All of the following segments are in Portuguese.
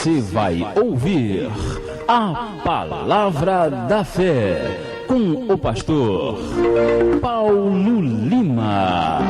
Você vai ouvir a Palavra da Fé com o pastor Paulo Lima.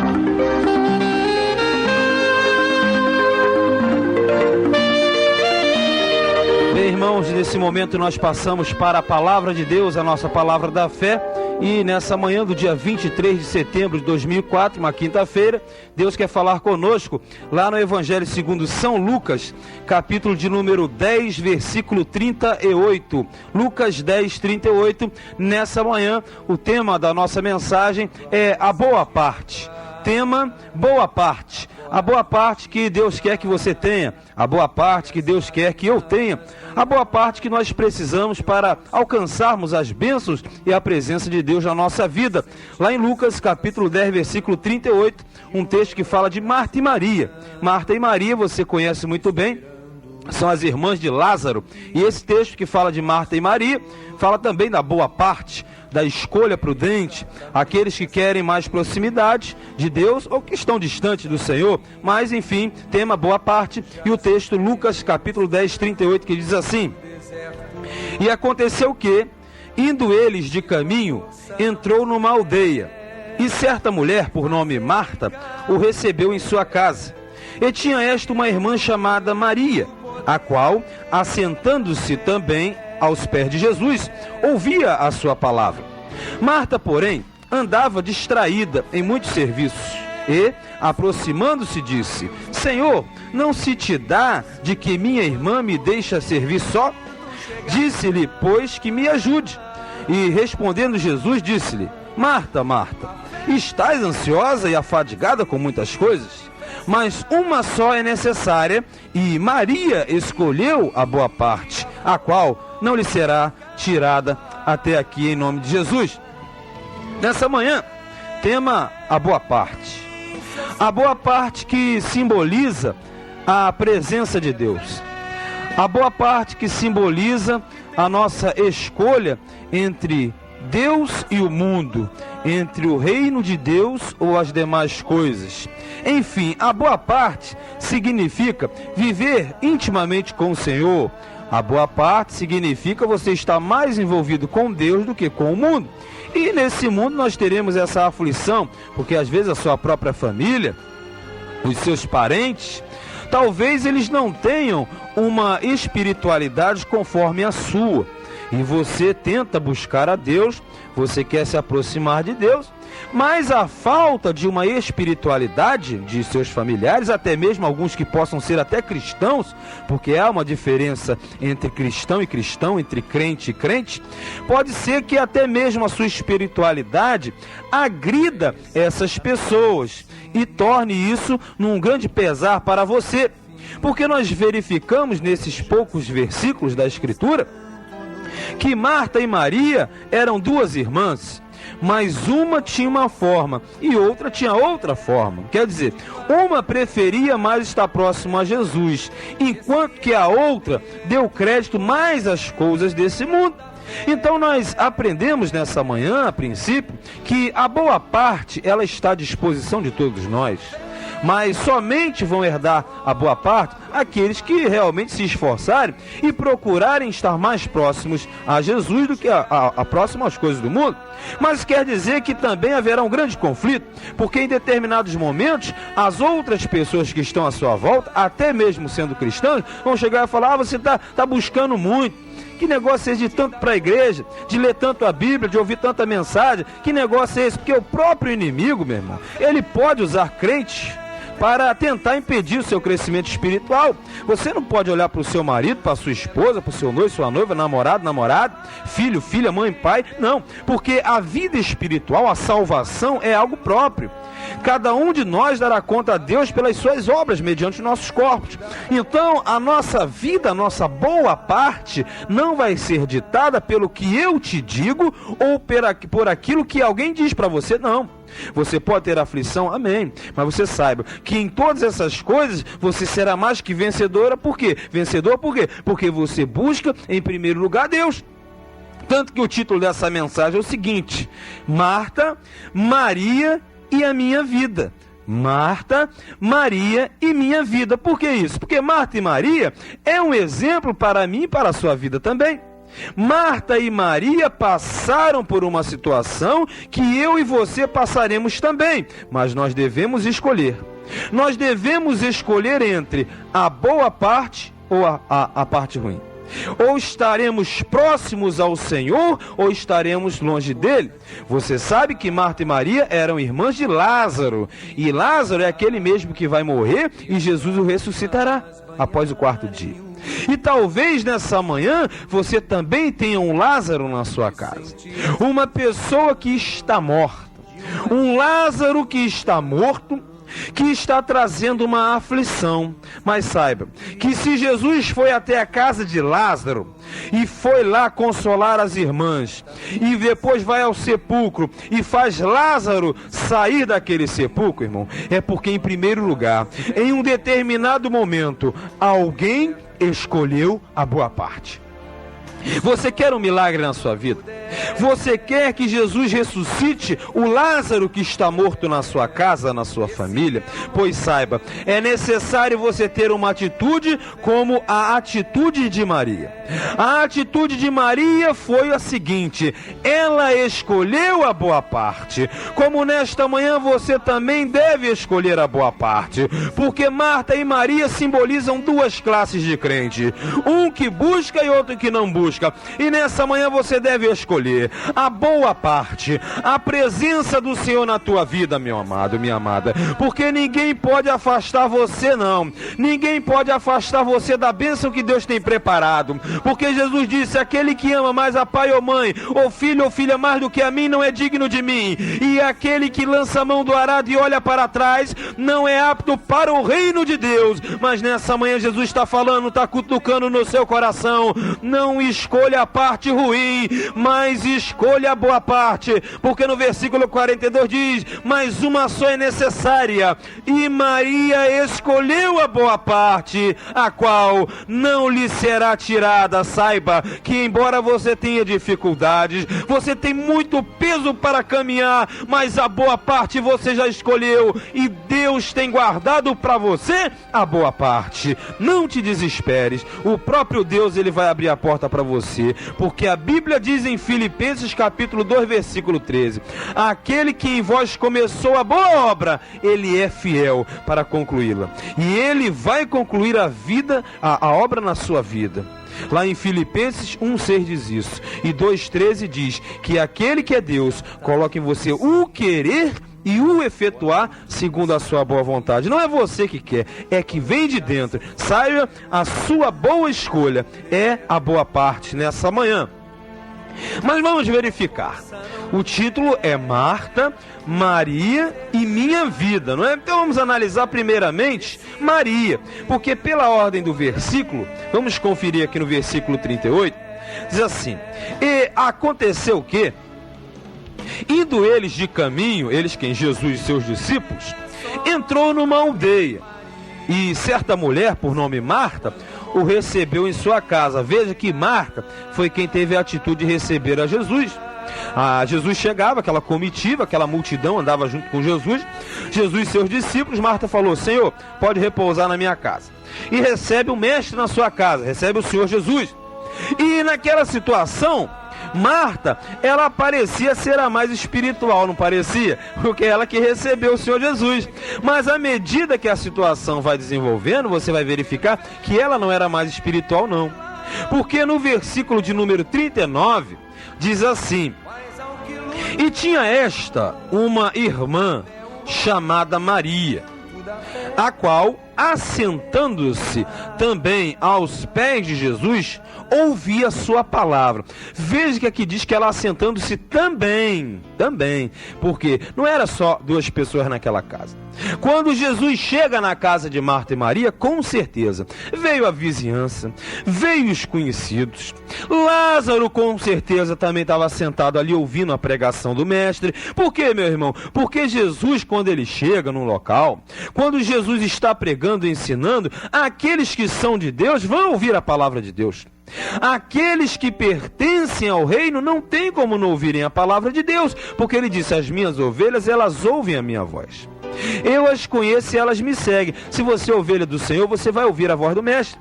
Bem, irmãos, nesse momento nós passamos para a Palavra de Deus, a nossa Palavra da Fé. E nessa manhã do dia 23 de setembro de 2004, uma quinta-feira, Deus quer falar conosco lá no Evangelho segundo São Lucas, capítulo de número 10, versículo 38. Lucas 10, 38. Nessa manhã, o tema da nossa mensagem é a boa parte. Tema, boa parte. A boa parte que Deus quer que você tenha, a boa parte que Deus quer que eu tenha, a boa parte que nós precisamos para alcançarmos as bênçãos e a presença de Deus na nossa vida. Lá em Lucas capítulo 10, versículo 38, um texto que fala de Marta e Maria. Marta e Maria você conhece muito bem, são as irmãs de Lázaro. E esse texto que fala de Marta e Maria, fala também da boa parte, da escolha prudente, aqueles que querem mais proximidade de Deus ou que estão distantes do Senhor, mas enfim, tema boa parte. E o texto Lucas capítulo 10, 38, que diz assim: E aconteceu que, indo eles de caminho, entrou numa aldeia, e certa mulher, por nome Marta, o recebeu em sua casa. E tinha esta uma irmã chamada Maria, a qual, assentando-se também aos pés de Jesus, ouvia a sua palavra. Marta, porém, andava distraída em muitos serviços, e, aproximando-se, disse: Senhor, não se te dá de que minha irmã me deixa servir só? Disse-lhe, pois, que me ajude. E, respondendo Jesus, disse-lhe: Marta, Marta, estás ansiosa e afadigada com muitas coisas? Mas uma só é necessária, e Maria escolheu a boa parte, a qual não lhe será tirada. Até aqui, em nome de Jesus. Nessa manhã, tema a boa parte. A boa parte que simboliza a presença de Deus. A boa parte que simboliza a nossa escolha entre Deus e o mundo, entre o reino de Deus ou as demais coisas. Enfim, a boa parte significa viver intimamente com o Senhor. A boa parte significa você estar mais envolvido com Deus do que com o mundo. E nesse mundo nós teremos essa aflição, porque às vezes a sua própria família, os seus parentes, talvez eles não tenham uma espiritualidade conforme a sua. E você tenta buscar a Deus, você quer se aproximar de Deus, mas a falta de uma espiritualidade de seus familiares, até mesmo alguns que possam ser até cristãos, porque há uma diferença entre cristão e cristão, entre crente e crente, pode ser que até mesmo a sua espiritualidade agrida essas pessoas e torne isso num grande pesar para você. Porque nós verificamos nesses poucos versículos da Escritura que Marta e Maria eram duas irmãs, mas uma tinha uma forma e outra tinha outra forma. Quer dizer, uma preferia mais estar próximo a Jesus, enquanto que a outra deu crédito mais às coisas desse mundo. Então nós aprendemos nessa manhã, a princípio, que a boa parte, ela está à disposição de todos nós. Mas somente vão herdar a boa parte aqueles que realmente se esforçarem e procurarem estar mais próximos a Jesus do que a próximo às coisas do mundo. Mas quer dizer que também haverá um grande conflito, porque em determinados momentos as outras pessoas que estão à sua volta, até mesmo sendo cristãos, vão chegar e falar: você está buscando muito. Que negócio é esse de tanto para a igreja, de ler tanto a Bíblia, de ouvir tanta mensagem? Que negócio é esse? Porque o próprio inimigo, meu irmão, ele pode usar crentes para tentar impedir o seu crescimento espiritual. Você não pode olhar para o seu marido, para a sua esposa, para o seu noivo, sua noiva, namorado, namorada, filho, filha, mãe, pai. Não, porque a vida espiritual, a salvação é algo próprio. Cada um de nós dará conta a Deus pelas suas obras, mediante os nossos corpos. Então, a nossa vida, a nossa boa parte, não vai ser ditada pelo que eu te digo ou por aquilo que alguém diz para você, não. Você pode ter aflição, amém, mas você saiba que em todas essas coisas você será mais que vencedora. Por quê? Vencedor por quê? Porque você busca em primeiro lugar Deus. Tanto que o título dessa mensagem é o seguinte: Marta, Maria e a minha vida. Marta, Maria e minha vida. Por que isso? Porque Marta e Maria é um exemplo para mim e para a sua vida também. Marta e Maria passaram por uma situação que eu e você passaremos também, mas nós devemos escolher. Nós devemos escolher entre a boa parte ou a parte ruim. Ou estaremos próximos ao Senhor, ou estaremos longe dele. Você sabe que Marta e Maria eram irmãs de Lázaro, e Lázaro é aquele mesmo que vai morrer, e Jesus o ressuscitará após o 4º dia. E talvez nessa manhã você também tenha um Lázaro na sua casa, uma pessoa que está morta, um Lázaro que está morto, que está trazendo uma aflição. Mas saiba que se Jesus foi até a casa de Lázaro e foi lá consolar as irmãs, e depois vai ao sepulcro e faz Lázaro sair daquele sepulcro, irmão, é porque em primeiro lugar, em um determinado momento, alguém escolheu a boa parte. Você quer um milagre na sua vida? Você quer que Jesus ressuscite o Lázaro que está morto na sua casa, na sua família? Pois saiba, é necessário você ter uma atitude como a atitude de Maria. A atitude de Maria foi a seguinte: ela escolheu a boa parte. Como nesta manhã você também deve escolher a boa parte, porque Marta e Maria simbolizam duas classes de crente, um que busca e outro que não busca. E nessa manhã você deve escolher a boa parte, a presença do Senhor na tua vida, meu amado, minha amada, porque ninguém pode afastar você, não. Ninguém pode afastar você da bênção que Deus tem preparado, porque Jesus disse: aquele que ama mais a pai ou mãe, ou filho ou filha mais do que a mim, não é digno de mim, e aquele que lança a mão do arado e olha para trás, não é apto para o reino de Deus. Mas nessa manhã Jesus está falando, está cutucando no seu coração: não escolha a parte ruim, mas escolha a boa parte, porque no versículo 42 diz: mas uma só é necessária, e Maria escolheu a boa parte, a qual não lhe será tirada. Saiba que embora você tenha dificuldades, você tem muito peso para caminhar, mas a boa parte você já escolheu, e Deus tem guardado para você a boa parte. Não te desesperes, o próprio Deus, ele vai abrir a porta para você, porque a Bíblia diz em Filipenses capítulo 2, versículo 13: aquele que em vós começou a boa obra, ele é fiel para concluí-la, e ele vai concluir a obra na sua vida. Lá em Filipenses 1,6 diz isso, e 2,13 diz que aquele que é Deus coloca em você o querer e o efetuar segundo a sua boa vontade. Não é você que quer, é que vem de dentro. Saiba, a sua boa escolha é a boa parte nessa manhã. Mas vamos verificar. O título é Marta, Maria e minha vida, não é? Então vamos analisar primeiramente Maria, porque pela ordem do versículo, vamos conferir aqui no versículo 38, diz assim: e aconteceu o quê? Indo eles de caminho, eles quem? Jesus e seus discípulos, entrou numa aldeia, e certa mulher, por nome Marta, o recebeu em sua casa. Veja que Marta foi quem teve a atitude de receber a Jesus. Jesus chegava, aquela comitiva, aquela multidão andava junto com Jesus e seus discípulos. Marta falou: Senhor, pode repousar na minha casa. E recebe o mestre na sua casa, recebe o Senhor Jesus. E naquela situação, Marta, ela parecia ser a mais espiritual, não parecia? Porque ela que recebeu o Senhor Jesus. Mas à medida que a situação vai desenvolvendo, você vai verificar que ela não era mais espiritual, não. Porque no versículo de número 39, diz assim: e tinha esta uma irmã chamada Maria, a qual, assentando-se também aos pés de Jesus, ouvia sua palavra. Veja que aqui diz que ela assentando-se também, porque não era só duas pessoas naquela casa. Quando Jesus chega na casa de Marta e Maria, com certeza veio a vizinhança, veio os conhecidos. Lázaro com certeza também estava sentado ali ouvindo a pregação do mestre. Por quê, meu irmão? Porque Jesus, quando ele chega num local, quando Jesus está pregando e ensinando, aqueles que são de Deus vão ouvir a palavra de Deus. Aqueles que pertencem ao reino não tem como não ouvirem a palavra de Deus, porque ele disse: as minhas ovelhas, elas ouvem a minha voz. Eu as conheço e elas me seguem. Se você é ovelha do Senhor, você vai ouvir a voz do Mestre.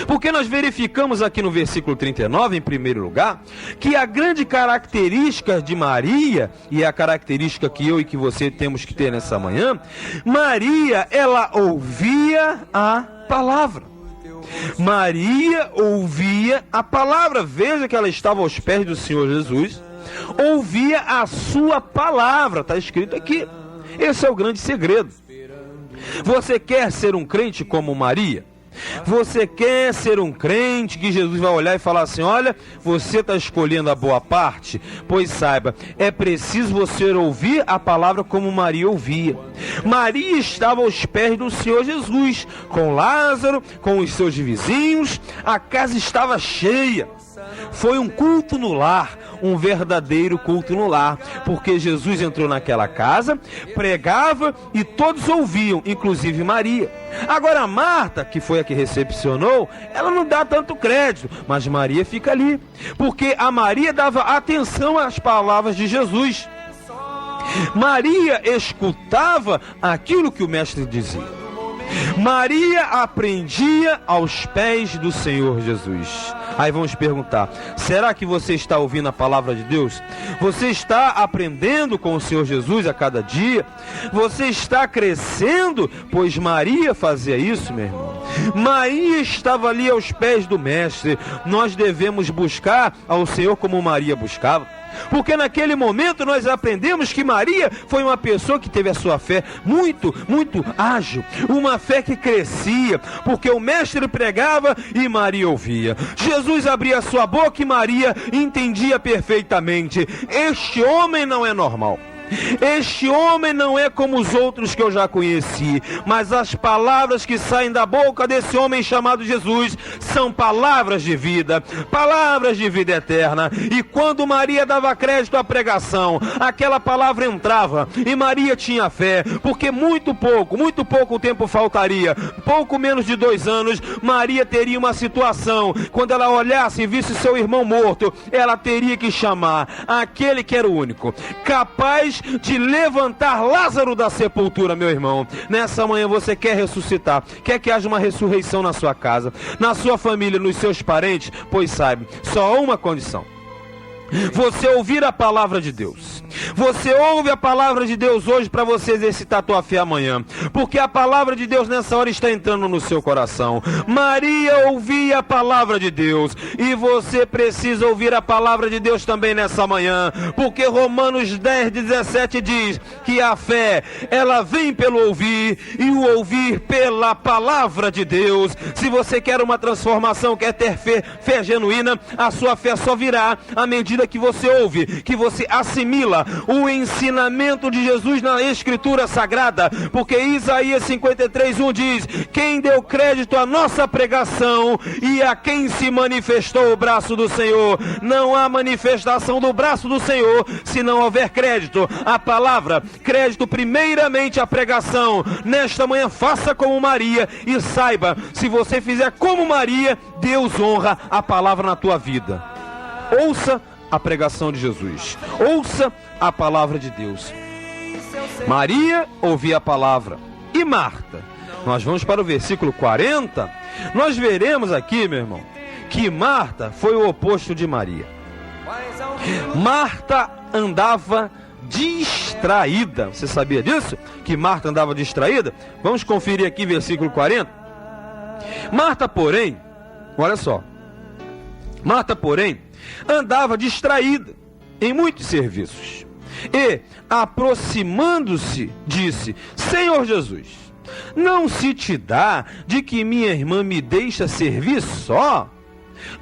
Porque nós verificamos aqui no versículo 39, em primeiro lugar, que a grande característica de Maria, e é a característica que eu e que você temos que ter nessa manhã, Maria, ela ouvia a palavra. Maria ouvia a palavra. Veja que ela estava aos pés do Senhor Jesus, ouvia a sua palavra, está escrito aqui. Esse é o grande segredo. Você quer ser um crente como Maria? Você quer ser um crente que Jesus vai olhar e falar assim: olha, você está escolhendo a boa parte? Pois saiba, é preciso você ouvir a palavra como Maria ouvia. Maria estava aos pés do Senhor Jesus, com Lázaro, com os seus vizinhos, a casa estava cheia. Foi um culto no lar, um verdadeiro culto no lar, porque Jesus entrou naquela casa, pregava e todos ouviam, inclusive Maria. Agora Marta, que foi a que recepcionou, ela não dá tanto crédito, mas Maria fica ali, porque a Maria dava atenção às palavras de Jesus. Maria escutava aquilo que o mestre dizia. Maria aprendia aos pés do Senhor Jesus. Aí vamos perguntar: será que você está ouvindo a palavra de Deus? Você está aprendendo com o Senhor Jesus a cada dia? Você está crescendo? Pois Maria fazia isso, meu irmão. Maria estava ali aos pés do Mestre. Nós devemos buscar ao Senhor como Maria buscava. Porque naquele momento nós aprendemos que Maria foi uma pessoa que teve a sua fé muito ágil, uma fé que crescia, porque o mestre pregava e Maria ouvia. Jesus abria a sua boca e Maria entendia perfeitamente. Este homem não é normal. Este homem não é como os outros que eu já conheci, mas as palavras que saem da boca desse homem chamado Jesus são palavras de vida eterna. E quando Maria dava crédito à pregação, aquela palavra entrava e Maria tinha fé, porque muito pouco tempo faltaria, pouco menos de 2 anos, Maria teria uma situação, quando ela olhasse e visse seu irmão morto, ela teria que chamar aquele que era o único, capaz de levantar Lázaro da sepultura. Meu irmão, nessa manhã você quer ressuscitar, quer que haja uma ressurreição na sua casa, na sua família, nos seus parentes? Pois saiba, só há uma condição: você ouvir a palavra de Deus. Você ouve a palavra de Deus hoje para você exercitar a tua fé amanhã, porque a palavra de Deus nessa hora está entrando no seu coração. Maria ouvia a palavra de Deus, e você precisa ouvir a palavra de Deus também nessa manhã, porque Romanos 10:17 diz que a fé, ela vem pelo ouvir, e o ouvir pela palavra de Deus. Se você quer uma transformação, quer ter fé genuína, a sua fé só virá à medida que você ouve, que você assimila o ensinamento de Jesus na Escritura Sagrada, porque Isaías 53:1 diz: quem deu crédito à nossa pregação e a quem se manifestou o braço do Senhor. Não há manifestação do braço do Senhor se não houver crédito à palavra, crédito primeiramente à pregação. Nesta manhã faça como Maria e saiba, se você fizer como Maria, Deus honra a palavra na tua vida. Ouça a pregação de Jesus, ouça a palavra de Deus. Maria ouvia a palavra. E Marta? Nós vamos para o versículo 40. Nós veremos aqui, meu irmão, que Marta foi o oposto de Maria. Marta andava distraída. Você sabia disso? Que Marta andava distraída? Vamos conferir aqui versículo 40. Marta, porém, olha só, Marta, porém, andava distraída em muitos serviços, e, aproximando-se, disse: Senhor Jesus, não se te dá de que minha irmã me deixa servir só?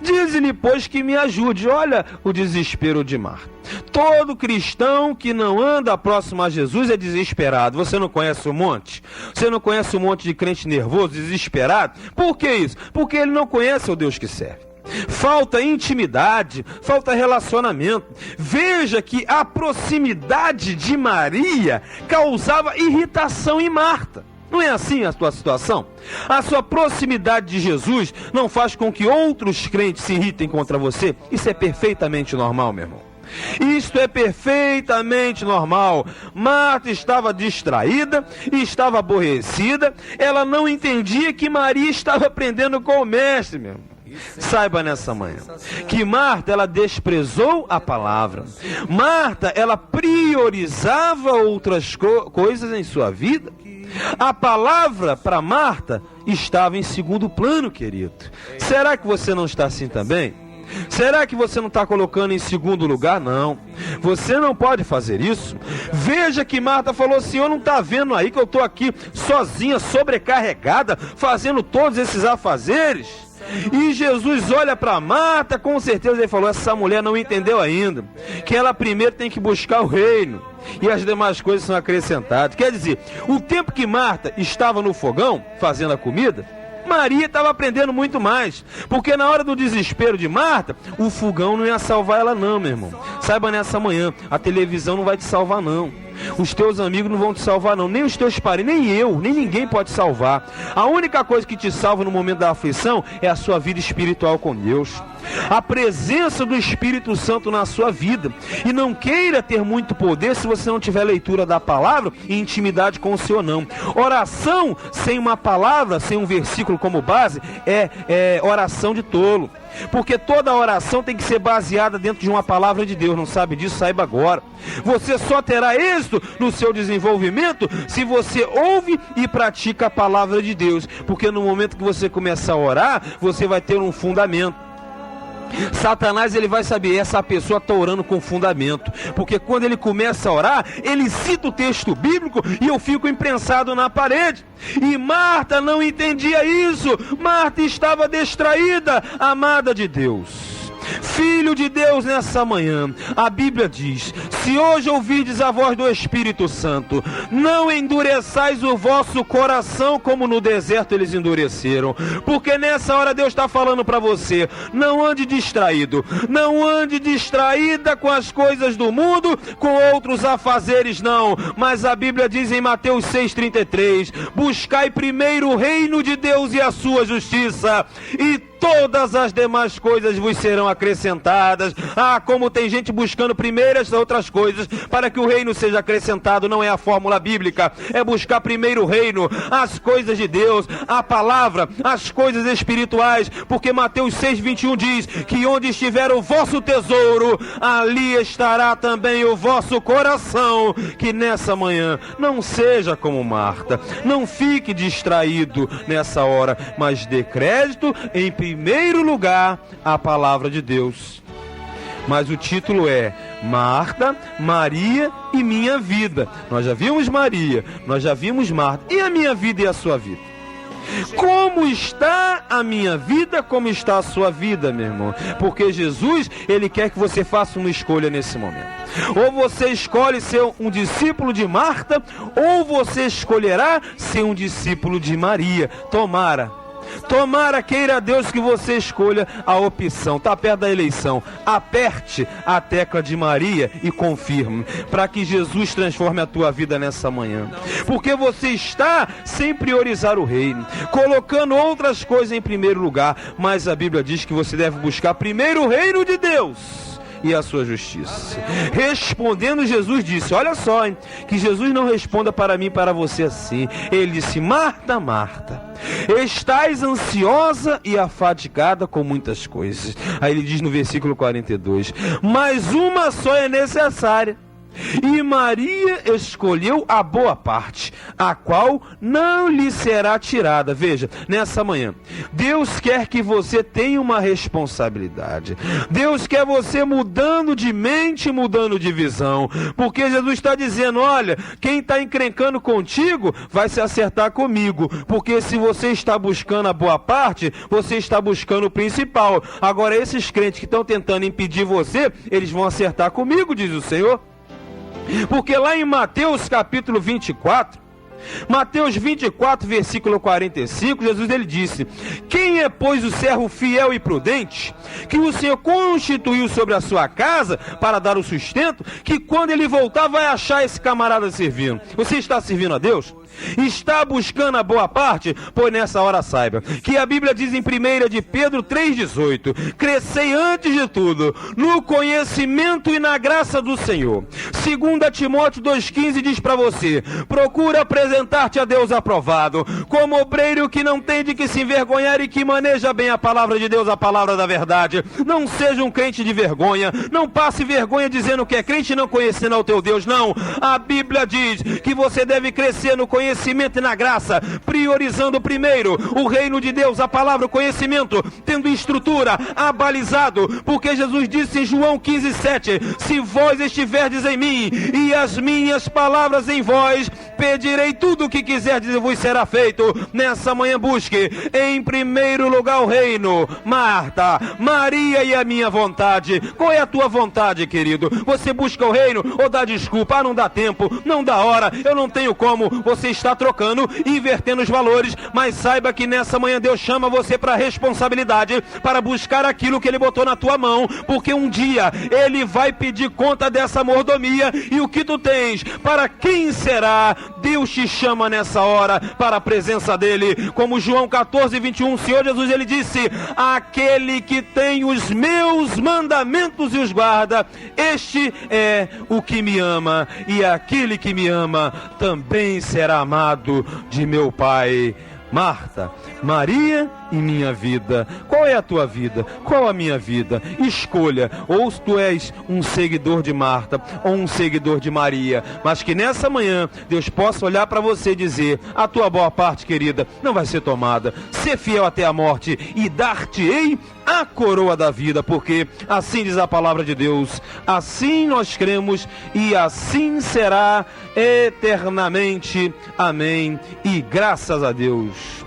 Dize-lhe, pois, que me ajude. Olha o desespero de Marta. Todo cristão que não anda próximo a Jesus é desesperado. Você não conhece um monte? Você não conhece um monte de crente nervoso, desesperado? Por que isso? Porque ele não conhece o Deus que serve. Falta intimidade, falta relacionamento. Veja que a proximidade de Maria causava irritação em Marta. Não é assim a tua situação? A sua proximidade de Jesus não faz com que outros crentes se irritem contra você? Isso é perfeitamente normal, meu irmão. Isto é perfeitamente normal. Marta estava distraída, estava aborrecida, ela não entendia que Maria estava aprendendo com o mestre, meu irmão. Saiba nessa manhã que Marta, ela desprezou a palavra. Marta, ela priorizava outras coisas em sua vida. A palavra para Marta estava em segundo plano, querido. Será que você não está assim também? Será que você não está colocando em segundo lugar? Não, você não pode fazer isso. Veja que Marta falou: Senhor, não está vendo aí que eu estou aqui sozinha, sobrecarregada, fazendo todos esses afazeres? E Jesus olha para Marta, com certeza ele falou: essa mulher não entendeu ainda que ela primeiro tem que buscar o reino, e as demais coisas são acrescentadas. Quer dizer, o tempo que Marta estava no fogão fazendo a comida, Maria estava aprendendo muito mais, porque na hora do desespero de Marta, o fogão não ia salvar ela não, meu irmão. Saiba nessa manhã, a televisão não vai te salvar não, os teus amigos não vão te salvar não, nem os teus parentes, nem eu, nem ninguém pode salvar. A única coisa que te salva no momento da aflição é a sua vida espiritual com Deus, a presença do Espírito Santo na sua vida. E não queira ter muito poder se você não tiver leitura da palavra e intimidade com o Senhor não. Oração sem uma palavra, sem um versículo como base, é oração de tolo. Porque toda oração tem que ser baseada dentro de uma palavra de Deus. Não sabe disso? Saiba agora. Você só terá êxito no seu desenvolvimento se você ouve e pratica a palavra de Deus. Porque no momento que você começar a orar, você vai ter um fundamento. Satanás, ele vai saber: essa pessoa está orando com fundamento, porque quando ele começa a orar, ele cita o texto bíblico e eu fico imprensado na parede. E Marta não entendia isso. Marta estava distraída, amada de Deus, filho de Deus. Nessa manhã, a Bíblia diz: se hoje ouvirdes a voz do Espírito Santo, não endureçais o vosso coração como no deserto eles endureceram. Porque nessa hora Deus está falando para você: não ande distraído, não ande distraída com as coisas do mundo, com outros afazeres não. Mas a Bíblia diz em Mateus 6,33: buscai primeiro o reino de Deus e a sua justiça, e todas as demais coisas vos serão acrescentadas. Ah, como tem gente buscando primeiro as outras coisas para que o reino seja acrescentado. Não é a fórmula bíblica, é buscar primeiro o reino, as coisas de Deus, a palavra, as coisas espirituais. Porque Mateus 6,21 diz que onde estiver o vosso tesouro, ali estará também o vosso coração. Que nessa manhã não seja como Marta, não fique distraído nessa hora, mas dê crédito em primeiro lugar a palavra de Deus. Mas o título é Marta, Maria e minha vida. Nós já vimos Maria, nós já vimos Marta. E a minha vida e a sua vida? Como está a minha vida, como está a sua vida, meu irmão? Porque Jesus, ele quer que você faça uma escolha nesse momento. Ou você escolhe ser um discípulo de Marta, ou você escolherá ser um discípulo de Maria. Tomara queira Deus que você escolha a opção. Está perto da eleição. Aperte a tecla de Maria e confirme, para que Jesus transforme a tua vida nessa manhã. Porque você está sem priorizar o reino, colocando outras coisas em primeiro lugar. Mas a Bíblia diz que você deve buscar primeiro o reino de Deus e a sua justiça. Respondendo, Jesus disse: olha só, hein, que Jesus não responda para mim e para você assim. Ele disse: Marta, Marta, estás ansiosa e afadigada com muitas coisas. Aí ele diz no versículo 42: mas uma só é necessária, e Maria escolheu a boa parte, a qual não lhe será tirada. Veja, nessa manhã, Deus quer que você tenha uma responsabilidade. Deus quer você mudando de mente, mudando de visão. Porque Jesus está dizendo: olha, quem está encrencando contigo vai se acertar comigo. Porque se você está buscando a boa parte, você está buscando o principal. Agora, esses crentes que estão tentando impedir você, eles vão acertar comigo, diz o Senhor. Porque lá em Mateus capítulo 24, Mateus 24, versículo 45, Jesus ele disse: quem é, pois, o servo fiel e prudente, que o Senhor constituiu sobre a sua casa para dar o sustento, que quando ele voltar vai achar esse camarada servindo? Você está servindo a Deus? Está buscando a boa parte? Pois nessa hora saiba que a Bíblia diz em 1 de Pedro 3,18: crescei antes de tudo no conhecimento e na graça do Senhor. 2 Timóteo 2,15 diz para você: procura apresentar-te a Deus aprovado, como obreiro que não tem de que se envergonhar e que maneja bem a palavra de Deus, a palavra da verdade. Não seja um crente de vergonha, não passe vergonha dizendo que é crente e não conhecendo ao teu Deus, não. A Bíblia diz que você deve crescer no conhecimento e na graça, priorizando primeiro o reino de Deus, a palavra, o conhecimento, tendo estrutura, abalizado, porque Jesus disse em João 15,7: se vós estiverdes em mim e as minhas palavras em vós, pedirei tudo o que quiserdes e vos será feito. Nessa manhã busque em primeiro lugar o reino. Marta, Maria e a minha vontade. Qual é a tua vontade, querido? Você busca o reino ou dá desculpa? Não dá tempo, não dá hora, eu não tenho como. Você está trocando, invertendo os valores, mas saiba que nessa manhã Deus chama você para a responsabilidade, para buscar aquilo que Ele botou na tua mão, porque um dia Ele vai pedir conta dessa mordomia. E o que tu tens? Para quem será? Deus te chama nessa hora para a presença dEle. Como João 14:21, o Senhor Jesus, Ele disse: aquele que tem os meus mandamentos e os guarda, este é o que me ama, e aquele que me ama também será amado de meu Pai. Marta, Maria e minha vida. Qual é a tua vida? Qual a minha vida? Escolha, ou tu és um seguidor de Marta ou um seguidor de Maria, mas que nessa manhã Deus possa olhar para você e dizer: a tua boa parte, querida, não vai ser tomada. Ser fiel até a morte e dar-te-ei a coroa da vida, porque assim diz a palavra de Deus, assim nós cremos e assim será eternamente. Amém. E graças a Deus.